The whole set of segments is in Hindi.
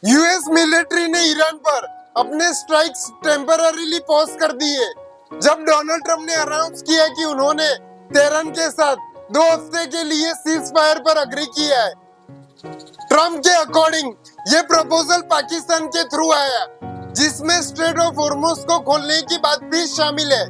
यूएस मिलिट्री ने ईरान पर अपने स्ट्राइक्स टेम्पररीली पॉज कर दिए जब डोनाल्ड ट्रंप ने अनाउंस किया कि उन्होंने तेहरान के साथ 2 हफ्ते के लिए सीज फायर पर अग्री किया है। ट्रंप के अकॉर्डिंग ये प्रपोजल पाकिस्तान के थ्रू आया, जिसमें स्ट्रेट ऑफ हॉर्मुज को खोलने की बात भी शामिल है।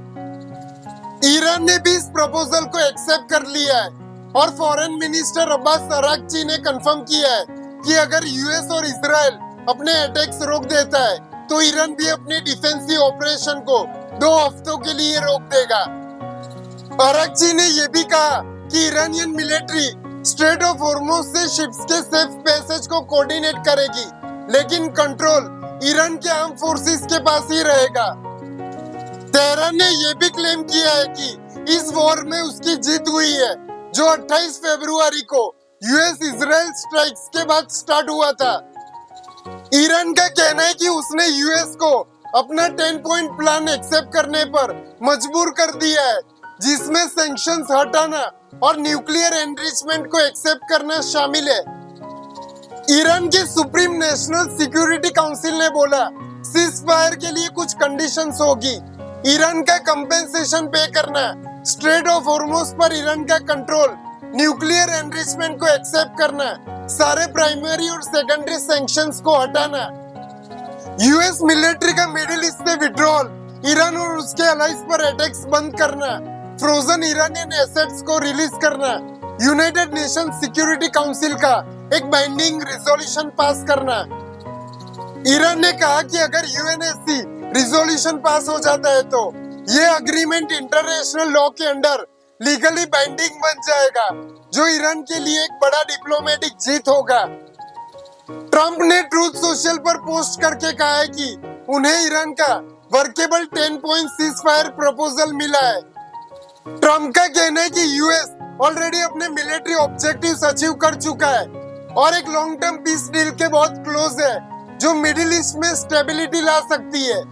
ईरान ने भी इस प्रपोजल को एक्सेप्ट कर लिया है और फॉरेन मिनिस्टर अब्बास अरागची ने कंफर्म किया है कि अगर यूएस और इजराइल अपने अटैक्स रोक देता है तो ईरान भी अपने डिफेंसिव ऑपरेशन को 2 हफ्तों के लिए रोक देगा। अरागची ने यह भी कहा कि Iranian military straight of Hormuz से शिप्स के सेफ पैसेज को कोऑर्डिनेट करेगी, लेकिन कंट्रोल ईरान के आर्म फोर्सेस के पास ही रहेगा। तेहरान ने यह भी क्लेम किया है कि इस वॉर में उसकी जीत हुई है, जो 28 फरवरी को यूएस इजराइल स्ट्राइक्स के बाद स्टार्ट हुआ था। ईरान का कहना है कि उसने यूएस को अपना 10 पॉइंट प्लान एक्सेप्ट करने पर मजबूर कर दिया है, जिसमें सैंक्शंस हटाना और न्यूक्लियर एनरिचमेंट को एक्सेप्ट करना शामिल है। ईरान के सुप्रीम नेशनल सिक्योरिटी काउंसिल ने बोला सीज फायर के लिए कुछ कंडीशंस होगी। ईरान का कंपेंसेशन पे करना, स्ट्रेट ऑफ हॉर्मुज पर ईरान का कंट्रोल, न्यूक्लियर एनरिचमेंट को एक्सेप्ट करना, सारे प्राइमरी और सेकेंडरी सैंक्शंस को हटाना, यूएस मिलिट्री का मिडिल ईस्ट से विड्रॉल, ईरान और उसके अलाइज पर अटैक्स बंद करना, फ्रोजन ईरानियन एसेट्स को रिलीज करना, यूनाइटेड नेशन सिक्योरिटी काउंसिल का एक बाइंडिंग रिजोल्यूशन पास करना। ईरान ने कहा कि अगर यूएनएससी रिजोल्यूशन पास हो जाता है तो ये अग्रीमेंट इंटरनेशनल लॉ के अंडर लीगली बाइंडिंग बन जाएगा, जो ईरान के लिए एक बड़ा डिप्लोमेटिक जीत होगा। ट्रंप ने ट्रूथ सोशल पर पोस्ट करके कहा है कि उन्हें ईरान का workable 10 point cease fire proposal मिला है। ट्रंप का कहना है कि यूएस ऑलरेडी अपने मिलिट्री ऑब्जेक्टिव्स अचीव कर चुका है और एक लॉन्ग टर्म पीस डील के बहुत क्लोज है, जो मिडिल ईस्ट में स्टेबिलिटी ला सकती है।